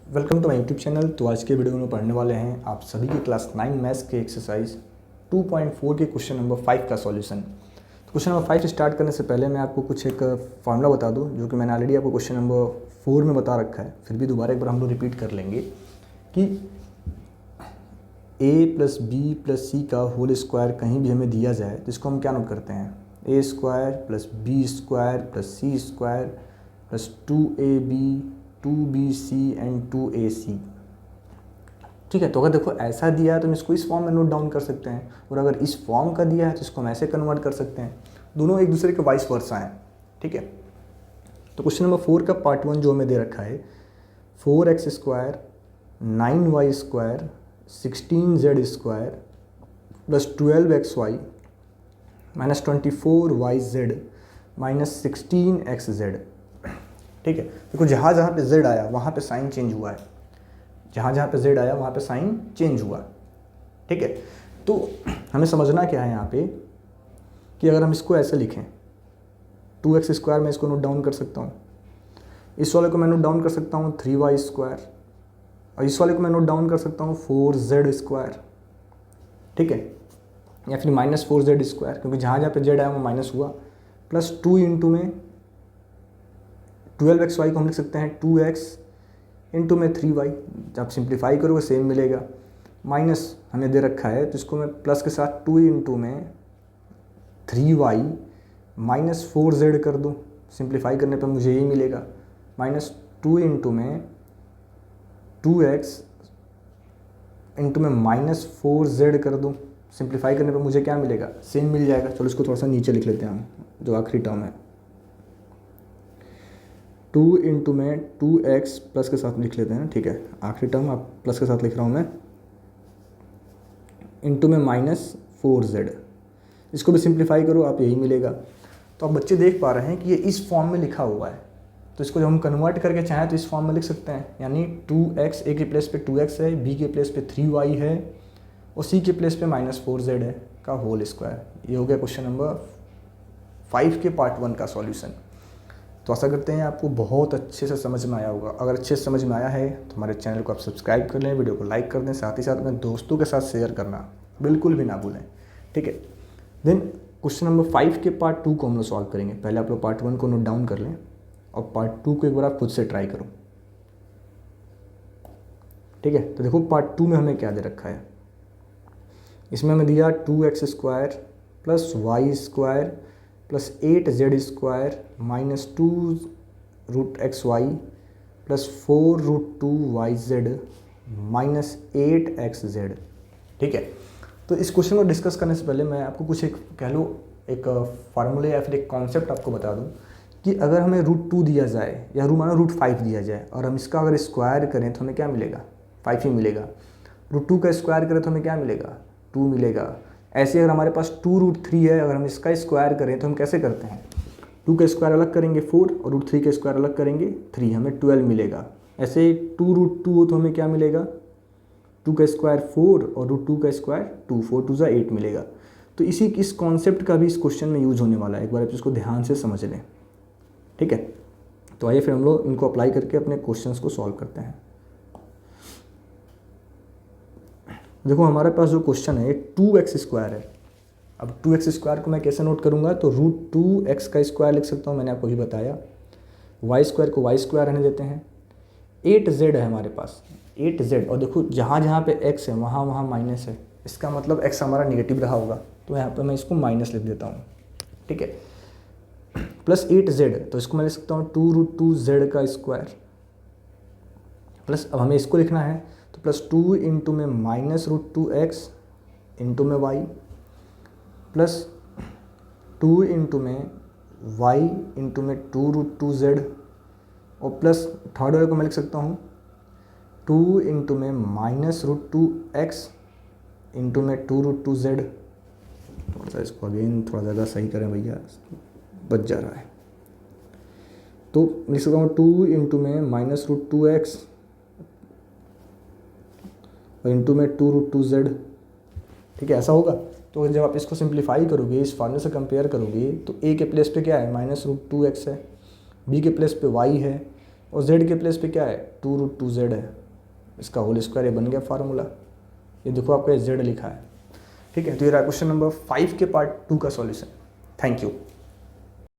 Welcome to my YouTube channel. तो आज के वीडियो में पढ़ने वाले हैं आप सभी के क्लास 9 मैथ्स के एक्सरसाइज 2.4 के क्वेश्चन नंबर 5 का सॉल्यूशन। तो क्वेश्चन नंबर 5 स्टार्ट करने से पहले मैं आपको कुछ एक फार्मूला बता दूं जो कि मैंने ऑलरेडी आपको क्वेश्चन नंबर 4 में बता रखा है, फिर भी दोबारा एक बार हम लोग रिपीट कर लेंगे कि a प्लस बी प्लस सी का होल स्क्वायर कहीं भी हमें दिया जाए तो इसको हम क्या नोट करते हैं, a square plus b square plus c square plus 2ab 2bc and 2ac। ठीक है, तो अगर देखो ऐसा दिया है तो हम इसको इस फॉर्म में नोट डाउन कर सकते हैं, और अगर इस फॉर्म का दिया है तो इसको हम ऐसे कन्वर्ट कर सकते हैं। दोनों एक दूसरे के वाइस वर्सा हैं। ठीक है, तो क्वेश्चन नंबर 4 का पार्ट 1 जो हमें दे रखा है 4x square 9y square 16z square plus 12xy minus 24yz minus 16xz। ठीक है, देखो जहाँ जहाँ पे z आया वहाँ पे साइन चेंज हुआ है, जहाँ जहाँ पे z आया वहाँ पे साइन चेंज हुआ। ठीक है, तो हमें समझना क्या है यहाँ पे कि अगर हम इसको ऐसे लिखें 2x स्क्वायर मैं इसको नोट डाउन कर सकता हूँ, इस वाले को मैं नोट डाउन कर सकता हूँ 3y स्क्वायर, और इस वाले को मैं नोट डाउन कर सकता हूँ 4z स्क्वायर। ठीक है, या फिर माइनस 4z स्क्वायर, क्योंकि जहाँ जहाँ पे z आया वो माइनस हुआ, प्लस 2 इंटू में 12xy को हम लिख सकते हैं 2x इंटू में 3y, जब सिंप्लीफाई करोगे सेम मिलेगा, माइनस हमें दे रखा है तो इसको मैं प्लस के साथ 2 इंटू में 3y माइनस 4z कर दूँ, सिंप्लीफाई करने पर मुझे यही मिलेगा, माइनस 2 इंटू में 2x इंटू में माइनस 4z कर दूँ, सिंप्लीफाई करने पर मुझे क्या मिलेगा, सेम मिल जाएगा। चलो इसको थोड़ा सा नीचे लिख लेते हैं हम, जो आखिरी टर्म है 2 इंटू में 2x प्लस के साथ लिख लेते हैं। ठीक है, आखिरी टर्म आप प्लस के साथ लिख रहा हूँ मैं, इंटू में माइनस 4z, इसको भी सिंप्लीफाई करो आप यही मिलेगा। तो आप बच्चे देख पा रहे हैं कि ये इस फॉर्म में लिखा हुआ है, तो इसको जब हम कन्वर्ट करके चाहें तो इस फॉर्म में लिख सकते हैं, यानी 2x ए के प्लेस पे 2x है, b के प्लेस पे 3y है और c के प्लेस पे माइनस 4z है का होल स्क्वायर। ये हो गया क्वेश्चन नंबर 5 के पार्ट 1 का सॉल्यूशन। तो आशा करते हैं आपको बहुत अच्छे से समझ में आया होगा। अगर अच्छे से समझ में आया है तो हमारे चैनल को आप सब्सक्राइब कर लें, वीडियो को लाइक कर दें, साथ ही साथ अपने दोस्तों के साथ शेयर करना बिल्कुल भी ना भूलें। ठीक है, देन क्वेश्चन नंबर 5 के पार्ट 2 को हम लोग सॉल्व करेंगे। पहले आप लोग पार्ट 1 को नोट डाउन कर लें और पार्ट 2 को एक बार आप खुद से ट्राई करो। ठीक है, तो देखो पार्ट 2 में हमें क्या दे रखा है, इसमें हमें दिया 2x square plus y square plus 8z square minus 2 root x y plus 4 root 2yz minus 8xz। ठीक है, तो इस क्वेश्चन को डिस्कस करने से पहले मैं आपको कुछ एक कह लो एक फार्मूले या फिर एक कॉन्सेप्ट आपको बता दूं कि अगर हमें रूट 2 दिया जाए या मानो रूट 5 दिया जाए और हम इसका अगर स्क्वायर करें तो हमें क्या मिलेगा, 5 ही मिलेगा। रूट 2 का स्क्वायर करें तो हमें क्या मिलेगा, 2 मिलेगा। ऐसे अगर हमारे पास 2 रूट 3 है, अगर हम इसका स्क्वायर करें तो हम कैसे करते हैं, 2 का स्क्वायर अलग करेंगे 4 और रूट 3 का स्क्वायर अलग करेंगे 3, हमें 12 मिलेगा। ऐसे 2 रूट 2 हो तो हमें क्या मिलेगा, 2 का स्क्वायर 4 और रूट 2 का स्क्वायर 2, 4 2 8 मिलेगा। तो इस कॉन्सेप्ट का भी इस क्वेश्चन में यूज होने वाला है, एक बार आप इसको ध्यान से समझ लें। ठीक है, तो आइए फिर हम लोग इनको अप्लाई करके अपने क्वेश्चंस को सॉल्व करते हैं। देखो हमारे पास जो क्वेश्चन है 2x स्क्वायर है। अब 2x स्क्वायर को मैं कैसे नोट करूँगा, तो रूट 2x का स्क्वायर लिख सकता हूँ, मैंने आपको भी बताया। y स्क्वायर को y स्क्वायर रहने देते हैं। 8z है हमारे पास, 8z, और देखो जहाँ जहाँ पे x है वहाँ वहाँ माइनस है, इसका मतलब x हमारा निगेटिव रहा होगा, तो यहाँ पे मैं इसको माइनस लिख देता हूँ। ठीक है, प्लस 8z, तो इसको मैं लिख सकता हूँ 2 रूट 2z का स्क्वायर प्लस, अब हमें इसको लिखना है तो प्लस 2 इंटू में माइनस रूट 2x इंटू में y प्लस 2 इंटू में y इंटू में 2 रूट 2z और प्लस थर्ड वाले को मैं लिख सकता हूँ 2 इंटू में माइनस रूट 2x इंटू में 2 रूट 2z। थोड़ा सा इसको अगेन थोड़ा ज़्यादा सही करें भैया, बच जा रहा है। तो लिख सकता हूँ 2 इंटू में माइनस रूट 2x और इंटू में 2 रूट 2z। ठीक है, ऐसा होगा। तो जब आप इसको सिंप्लीफाई करोगे, इस फार्मूले से कंपेयर करोगे, तो a के प्लेस पे क्या है, माइनस रूट 2x है, b के प्लेस पे y है, और z के प्लेस पे क्या है 2√2z है, इसका होल स्क्वायर, ये बन गया फार्मूला। ये देखो आपका z लिखा है। ठीक है, तो ये रहा क्वेश्चन नंबर 5 के पार्ट 2 का सॉल्यूशन। Thank you.